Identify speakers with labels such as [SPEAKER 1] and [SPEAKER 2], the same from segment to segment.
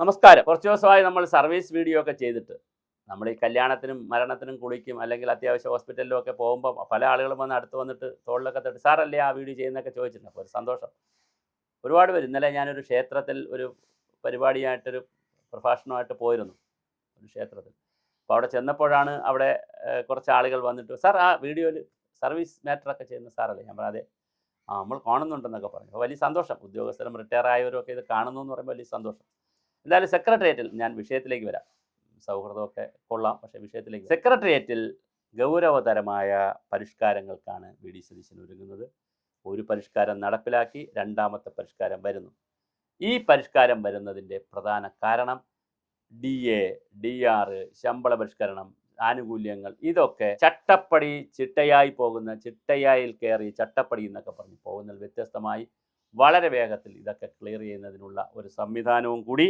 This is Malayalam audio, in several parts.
[SPEAKER 1] നമസ്കാരം. കുറച്ച് ദിവസമായി നമ്മൾ സർവീസ് വീഡിയോ ഒക്കെ ചെയ്തിട്ട് നമ്മൾ ഈ കല്യാണത്തിനും മരണത്തിനും കുളിക്കും അല്ലെങ്കിൽ അത്യാവശ്യം ഹോസ്പിറ്റലിലും ഒക്കെ പോകുമ്പോൾ പല ആളുകളും വന്ന് അടുത്ത് വന്നിട്ട് തോളിലൊക്കെ തട്ടി സാറല്ലേ ആ വീഡിയോ ചെയ്യുന്നതൊക്കെ ചോദിച്ചിട്ടുണ്ട്. അപ്പോൾ ഒരു സന്തോഷം. ഒരുപാട് പേര് ഇന്നലെ ഞാനൊരു ക്ഷേത്രത്തിൽ ഒരു പരിപാടിയായിട്ടൊരു പ്രഭാഷണമായിട്ട് പോയിരുന്നു ഒരു ക്ഷേത്രത്തിൽ. അപ്പോൾ അവിടെ ചെന്നപ്പോഴാണ് അവിടെ കുറച്ച് ആളുകൾ വന്നിട്ട് സാർ ആ വീഡിയോയിൽ സർവീസ് മാറ്ററൊക്കെ ചെയ്യുന്ന സാറല്ലേ? ഞാൻ പറയാതെ നമ്മൾ കാണുന്നുണ്ടെന്നൊക്കെ പറഞ്ഞു. അപ്പോൾ വലിയ സന്തോഷം. ഉദ്യോഗസ്ഥരും റിട്ടയർ ആയവരും ഒക്കെ ഇത് കാണുന്നു എന്ന് പറയുമ്പോൾ വലിയ സന്തോഷം. എന്തായാലും സെക്രട്ടേറിയറ്റിൽ ഞാൻ വിഷയത്തിലേക്ക് വരാം. സൗഹൃദമൊക്കെ കൊള്ളാം, പക്ഷേ വിഷയത്തിലേക്ക് സെക്രട്ടേറിയറ്റിൽ ഗൗരവതരമായ പരിഷ്കാരങ്ങൾക്കാണ് വി ഡി സതീശൻ ഒരുങ്ങുന്നത്. ഒരു പരിഷ്കാരം നടപ്പിലാക്കി, രണ്ടാമത്തെ പരിഷ്കാരം വരുന്നു. ഈ പരിഷ്കാരം വരുന്നതിൻ്റെ പ്രധാന കാരണം DA, DR, ശമ്പള പരിഷ്കരണം, ആനുകൂല്യങ്ങൾ ഇതൊക്കെ ചട്ടപ്പടി ചിട്ടയായി പോകുന്ന, ചിട്ടയായിൽ കയറി ചട്ടപ്പടി എന്നൊക്കെ പറഞ്ഞ് പോകുന്നതിൽ വ്യത്യസ്തമായി വളരെ വേഗത്തിൽ ഇതൊക്കെ ക്ലിയർ ചെയ്യുന്നതിനുള്ള ഒരു സംവിധാനവും കൂടി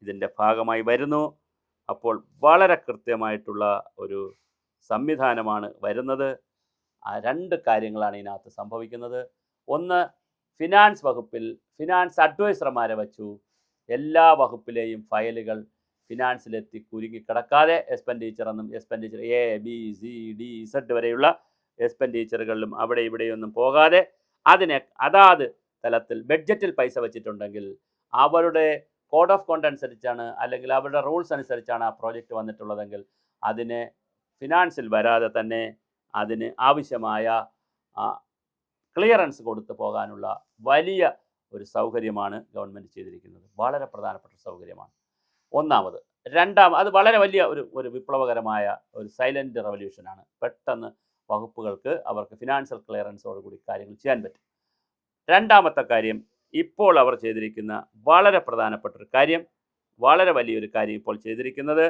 [SPEAKER 1] ഇതിൻ്റെ ഭാഗമായി വരുന്നു. അപ്പോൾ വളരെ കൃത്യമായിട്ടുള്ള ഒരു സംവിധാനമാണ് വരുന്നത്. ആ രണ്ട് കാര്യങ്ങളാണ് ഇതിനകത്ത് സംഭവിക്കുന്നത്. ഒന്ന്, ഫിനാൻസ് വകുപ്പിൽ ഫിനാൻസ് അഡ്വൈസർമാരെ വച്ചു എല്ലാ വകുപ്പിലെയും ഫയലുകൾ ഫിനാൻസിലെത്തി കുരുങ്ങിക്കിടക്കാതെ എക്സ്പെൻഡിച്ചർ എന്നും എക്സ്പെൻഡിച്ചർ ABCDZ വരെയുള്ള എക്സ്പെൻഡിച്ചറുകളിലും അവിടെ ഇവിടെയൊന്നും പോകാതെ അതിനെ അതാത് തലത്തിൽ ബഡ്ജറ്റിൽ പൈസ വച്ചിട്ടുണ്ടെങ്കിൽ അവരുടെ കോഡ് ഓഫ് കോണ്ടക്ട് അനുസരിച്ചാണ് അല്ലെങ്കിൽ അവരുടെ റൂൾസ് അനുസരിച്ചാണ് ആ പ്രോജക്റ്റ് വന്നിട്ടുള്ളതെങ്കിൽ അതിനെ ഫിനാൻസിൽ വരാതെ തന്നെ അതിന് ആവശ്യമായ ക്ലിയറൻസ് കൊടുത്തു പോകാനുള്ള വലിയ ഒരു സൗകര്യമാണ് ഗവൺമെൻറ് ചെയ്തിരിക്കുന്നത്. വളരെ പ്രധാനപ്പെട്ട സൗകര്യമാണ് ഒന്നാമത്. അത് വളരെ വലിയ ഒരു വിപ്ലവകരമായ ഒരു സൈലൻറ്റ് റവല്യൂഷനാണ്. പെട്ടെന്ന് വകുപ്പുകൾക്ക് അവർക്ക് ഫിനാൻഷ്യൽ ക്ലിയറൻസോടുകൂടി കാര്യങ്ങൾ ചെയ്യാൻ പറ്റും. രണ്ടാമത്തെ കാര്യം, ഇപ്പോൾ അവർ ചെയ്തിരിക്കുന്ന വളരെ പ്രധാനപ്പെട്ടൊരു കാര്യം, വളരെ വലിയൊരു കാര്യം ഇപ്പോൾ ചെയ്തിരിക്കുന്നത്,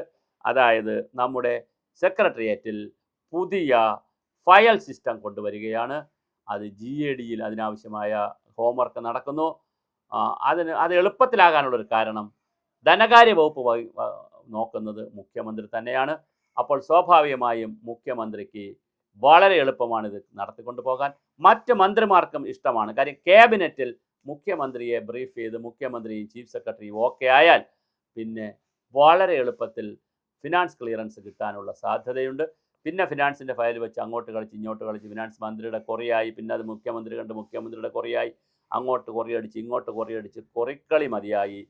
[SPEAKER 1] അതായത് നമ്മുടെ സെക്രട്ടേറിയറ്റിൽ പുതിയ ഫയൽ സിസ്റ്റം കൊണ്ടുവരികയാണ്. അത് GADയിൽ അതിനാവശ്യമായ ഹോംവർക്ക് നടക്കുന്നു. അത് എളുപ്പത്തിലാകാനുള്ളൊരു കാരണം ധനകാര്യ വകുപ്പ് നോക്കുന്നത് മുഖ്യമന്ത്രി തന്നെയാണ്. അപ്പോൾ സ്വാഭാവികമായും മുഖ്യമന്ത്രിക്ക് വളരെ എളുപ്പമാണ് ഇത് നടത്തിക്കൊണ്ടു പോകാൻ. മറ്റ് മന്ത്രിമാർക്കും ഇഷ്ടമാണ്. കാര്യം ക്യാബിനറ്റിൽ മുഖ്യമന്ത്രിയെ ബ്രീഫ് ചെയ്ത് മുഖ്യമന്ത്രിയും ചീഫ് സെക്രട്ടറിയും ഓക്കെ ആയാൽ പിന്നെ വളരെ എളുപ്പത്തിൽ ഫിനാൻസ് ക്ലിയറൻസ് കിട്ടാനുള്ള സാധ്യതയുണ്ട്. പിന്നെ ഫിനാൻസിൻ്റെ ഫയൽ വെച്ച് അങ്ങോട്ട് കളിച്ച് ഇങ്ങോട്ട് കളിച്ച് ഫിനാൻസ് മന്ത്രിയുടെ കൊറിയായി, പിന്നെ അത് മുഖ്യമന്ത്രി കണ്ട് മുഖ്യമന്ത്രിയുടെ കൊറിയായി, അങ്ങോട്ട് കൊറിയടിച്ച് ഇങ്ങോട്ട് കൊറിയടിച്ച് കൊറിക്കളി മതിയായി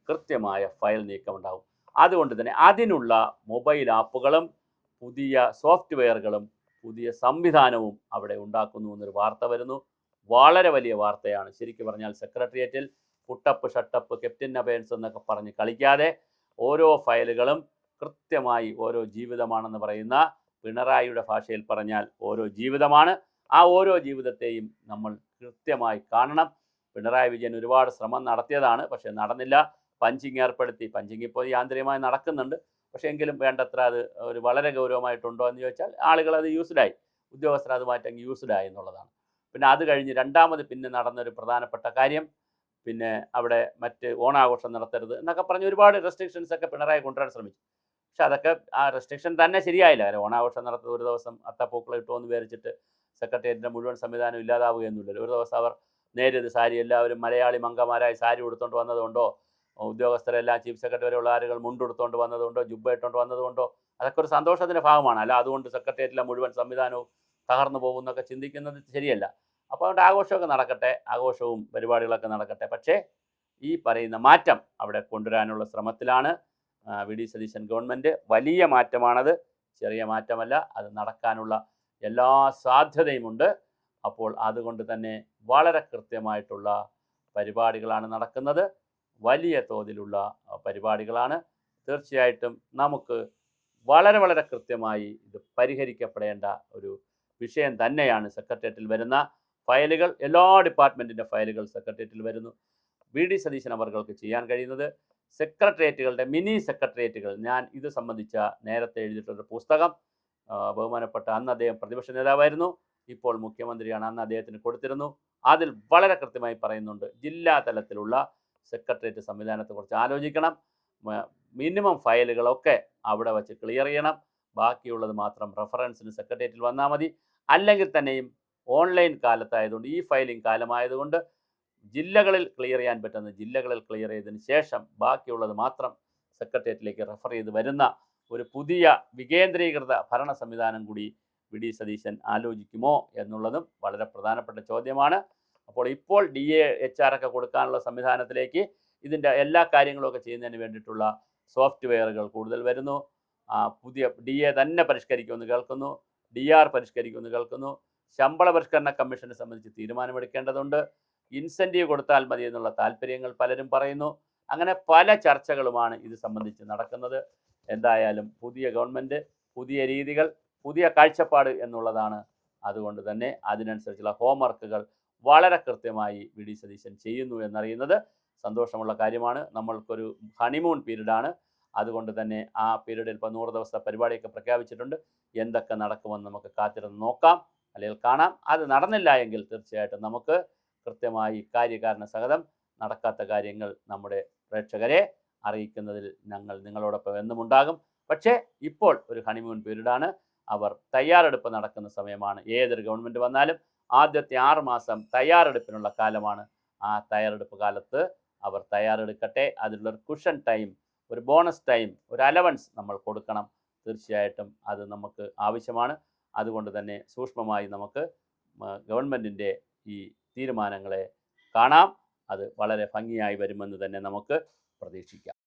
[SPEAKER 1] കൃത്യമായ ഫയൽ നീക്കമുണ്ടാകും. അതുകൊണ്ട് തന്നെ അതിനുള്ള മൊബൈൽ ആപ്പുകളും പുതിയ സോഫ്റ്റ്വെയറുകളും പുതിയ സംവിധാനവും അവിടെ ഉണ്ടാക്കുന്നു എന്നൊരു വാർത്ത വരുന്നു. വളരെ വലിയ വാർത്തയാണ്. ശരിക്കും പറഞ്ഞാൽ സെക്രട്ടേറിയറ്റിൽ പുട്ടപ്പ് ഷട്ടപ്പ് ക്യാപ്റ്റൻ അബയൻസ് എന്നൊക്കെ പറഞ്ഞ് കളിക്കാതെ ഓരോ ഫയലുകളും കൃത്യമായി ഓരോ ജീവിതമാണെന്ന് പറയുന്ന പിണറായിയുടെ ഭാഷയിൽ പറഞ്ഞാൽ ഓരോ ജീവിതമാണ്. ആ ഓരോ ജീവിതത്തെയും നമ്മൾ കൃത്യമായി കാണണം. പിണറായി വിജയൻ ഒരുപാട് ശ്രമം നടത്തിയതാണ്, പക്ഷേ നടന്നില്ല. പഞ്ചിങ് ഏർപ്പെടുത്തി. പഞ്ചിങ് ഇപ്പോൾ യാന്ത്രികമായി നടക്കുന്നുണ്ട്, പക്ഷേ എങ്കിലും വേണ്ടത്ര അത് ഒരു വളരെ ഗൗരവമായിട്ടുണ്ടോ എന്ന് ചോദിച്ചാൽ ആളുകൾ അത് യൂസ്ഡായി, ഉദ്യോഗസ്ഥർ അതുമായിട്ടങ്ങ് യൂസ്ഡായി എന്നുള്ളതാണ്. പിന്നെ അത് കഴിഞ്ഞ് രണ്ടാമത് പിന്നെ നടന്നൊരു പ്രധാനപ്പെട്ട കാര്യം, പിന്നെ അവിടെ മറ്റ് ഓണാഘോഷം നടത്തരുത് എന്നൊക്കെ പറഞ്ഞ് ഒരുപാട് റെസ്ട്രിക്ഷൻസ് ഒക്കെ പിണറായി കൊണ്ടുവരാൻ ശ്രമിച്ചു. പക്ഷെ അതൊക്കെ ആ റെസ്ട്രിക്ഷൻ തന്നെ ശരിയായില്ല. കാര്യം ഓണാഘോഷം നടത്തുന്നത് ഒരു ദിവസം അത്തപ്പൂക്കൾ ഇട്ടുമെന്ന് വിചാരിച്ചിട്ട് സെക്രട്ടേറിയറ്റിൻ്റെ മുഴുവൻ സംവിധാനം ഇല്ലാതാവുകയൊന്നുമില്ലല്ലോ. ഒരു ദിവസം അവർ നേരിത് സാരി, എല്ലാവരും മലയാളി മംഗമാരായി സാരി ഉടുത്തുകൊണ്ട് വന്നതുകൊണ്ടോ, ഉദ്യോഗസ്ഥരെല്ലാം ചീഫ് സെക്രട്ടറി വരെയുള്ള ആളുകൾ മുണ്ടെടുത്തുകൊണ്ട് വന്നതുകൊണ്ടോ, ജുബ്ബ ഇട്ടുകൊണ്ട് വന്നതുകൊണ്ടോ, അതൊക്കെ ഒരു സന്തോഷത്തിൻ്റെ ഭാഗമാണ്. അല്ല അതുകൊണ്ട് സെക്രട്ടേറിയറ്റിലെ മുഴുവൻ സംവിധാനവും തകർന്നു പോകുന്നൊക്കെ ചിന്തിക്കുന്നത് ശരിയല്ല. അപ്പോൾ അതുകൊണ്ട് ആഘോഷമൊക്കെ നടക്കട്ടെ, ആഘോഷവും പരിപാടികളൊക്കെ നടക്കട്ടെ. പക്ഷേ ഈ പറയുന്ന മാറ്റം അവിടെ കൊണ്ടുവരാനുള്ള ശ്രമത്തിലാണ് വി ഡി സതീശൻ ഗവൺമെൻറ്. വലിയ മാറ്റമാണത്, ചെറിയ മാറ്റമല്ല. അത് നടക്കാനുള്ള എല്ലാ സാധ്യതയുമുണ്ട്. അപ്പോൾ അതുകൊണ്ട് തന്നെ വളരെ കൃത്യമായിട്ടുള്ള പരിപാടികളാണ് നടക്കുന്നത്. വലിയ തോതിലുള്ള പരിപാടികളാണ്. തീർച്ചയായിട്ടും നമുക്ക് വളരെ വളരെ കൃത്യമായി ഇത് പരിഹരിക്കപ്പെടേണ്ട ഒരു വിഷയം തന്നെയാണ്. സെക്രട്ടേറിയറ്റിൽ വരുന്ന ഫയലുകൾ, എല്ലാ ഡിപ്പാർട്ട്മെൻറ്റിൻ്റെ ഫയലുകൾ സെക്രട്ടേറിയറ്റിൽ വരുന്നു. വി ഡി സതീശൻ അവർക്ക് ചെയ്യാൻ കഴിയുന്നത് സെക്രട്ടേറിയറ്റുകളുടെ മിനി സെക്രട്ടേറിയറ്റുകൾ, ഞാൻ ഇത് സംബന്ധിച്ച നേരത്തെ എഴുതിയിട്ടൊരു പുസ്തകം ബഹുമാനപ്പെട്ട അന്ന് അദ്ദേഹം പ്രതിപക്ഷ നേതാവായിരുന്നു, ഇപ്പോൾ മുഖ്യമന്ത്രിയാണ്, അന്ന് അദ്ദേഹത്തിന് കൊടുത്തിരുന്നു. അതിൽ വളരെ കൃത്യമായി പറയുന്നുണ്ട് ജില്ലാ തലത്തിലുള്ള സെക്രട്ടേറിയറ്റ് സംവിധാനത്തെക്കുറിച്ച് ആലോചിക്കണം. മിനിമം ഫയലുകളൊക്കെ അവിടെ വച്ച് ക്ലിയർ ചെയ്യണം. ബാക്കിയുള്ളത് മാത്രം റെഫറൻസിന് സെക്രട്ടേറിയറ്റിൽ വന്നാൽ മതി. അല്ലെങ്കിൽ തന്നെയും ഓൺലൈൻ കാലത്തായതുകൊണ്ട്, ഈ ഫയലിംഗ് കാലമായതുകൊണ്ട് ജില്ലകളിൽ ക്ലിയർ ചെയ്യാൻ പറ്റുന്ന ജില്ലകളിൽ ക്ലിയർ ചെയ്തതിന് ശേഷം ബാക്കിയുള്ളത് മാത്രം സെക്രട്ടേറിയറ്റിലേക്ക് റെഫർ ചെയ്ത് വരുന്ന ഒരു പുതിയ വികേന്ദ്രീകൃത ഭരണ സംവിധാനം കൂടി വി ഡി സതീശൻ ആലോചിക്കുമോ എന്നുള്ളതും വളരെ പ്രധാനപ്പെട്ട ചോദ്യമാണ്. അപ്പോൾ ഇപ്പോൾ DA HR ഒക്കെ കൊടുക്കാനുള്ള സംവിധാനത്തിലേക്ക് ഇതിൻ്റെ എല്ലാ കാര്യങ്ങളൊക്കെ ചെയ്യുന്നതിന് വേണ്ടിയിട്ടുള്ള സോഫ്റ്റ്വെയറുകൾ കൂടുതൽ വരുന്നു. പുതിയ DA തന്നെ പരിഷ്കരിക്കുമെന്ന് കേൾക്കുന്നു, DR പരിഷ്കരിക്കുമെന്ന് കേൾക്കുന്നു. ശമ്പള പരിഷ്കരണ കമ്മീഷനെ സംബന്ധിച്ച് തീരുമാനമെടുക്കേണ്ടതുണ്ട്. ഇൻസെൻറ്റീവ് കൊടുത്താൽ മതി എന്നുള്ള താല്പര്യങ്ങൾ പലരും പറയുന്നു. അങ്ങനെ പല ചർച്ചകളുമാണ് ഇത് സംബന്ധിച്ച് നടക്കുന്നത്. എന്തായാലും പുതിയ ഗവൺമെൻറ്, പുതിയ രീതികൾ, പുതിയ കാഴ്ചപ്പാട് എന്നുള്ളതാണ്. അതുകൊണ്ട് തന്നെ അതിനനുസരിച്ചുള്ള ഹോംവർക്കുകൾ വളരെ കൃത്യമായി വി ഡി സതീശൻ ചെയ്യുന്നു എന്നറിയുന്നത് സന്തോഷമുള്ള കാര്യമാണ്. നമ്മൾക്കൊരു ഹണിമൂൺ പീരീഡാണ്. അതുകൊണ്ട് തന്നെ ആ പീരീഡിൽ ഇപ്പോൾ 100 ദിവസത്തെ പരിപാടിയൊക്കെ പ്രഖ്യാപിച്ചിട്ടുണ്ട്. എന്തൊക്കെ നടക്കുമെന്ന് നമുക്ക് കാത്തിരുന്ന് നോക്കാം, അല്ലെങ്കിൽ കാണാം. അത് നടന്നില്ല എങ്കിൽ തീർച്ചയായിട്ടും നമുക്ക് കൃത്യമായി കാര്യകാരണ സഹിതം നടക്കാത്ത കാര്യങ്ങൾ നമ്മുടെ പ്രേക്ഷകരെ അറിയിക്കുന്നതിൽ ഞങ്ങൾ നിങ്ങളോടൊപ്പം എന്നും ഉണ്ടാകും. പക്ഷേ ഇപ്പോൾ ഒരു ഹണിമൂൺ പീരീഡാണ്. അവർ തയ്യാറെടുപ്പ് നടക്കുന്ന സമയമാണ്. ഏതൊരു ഗവൺമെൻറ് വന്നാലും ആദ്യത്തെ 6 മാസം തയ്യാറെടുപ്പിനുള്ള കാലമാണ്. ആ തയ്യാറെടുപ്പ് കാലത്ത് അവർ തയ്യാറെടുക്കട്ടെ. അതിലുള്ളൊരു കുഷൻ ടൈം, ഒരു ബോണസ് ടൈം, ഒരു അലവൻസ് നമ്മൾ കൊടുക്കണം. തീർച്ചയായിട്ടും അത് നമുക്ക് ആവശ്യമാണ്. അതുകൊണ്ട് തന്നെ സൂക്ഷ്മമായി നമുക്ക് ഗവൺമെൻറ്റിൻ്റെ ഈ തീരുമാനങ്ങളെ കാണാം. അത് വളരെ ഭംഗിയായി വരുമെന്ന് തന്നെ നമുക്ക് പ്രതീക്ഷിക്കാം.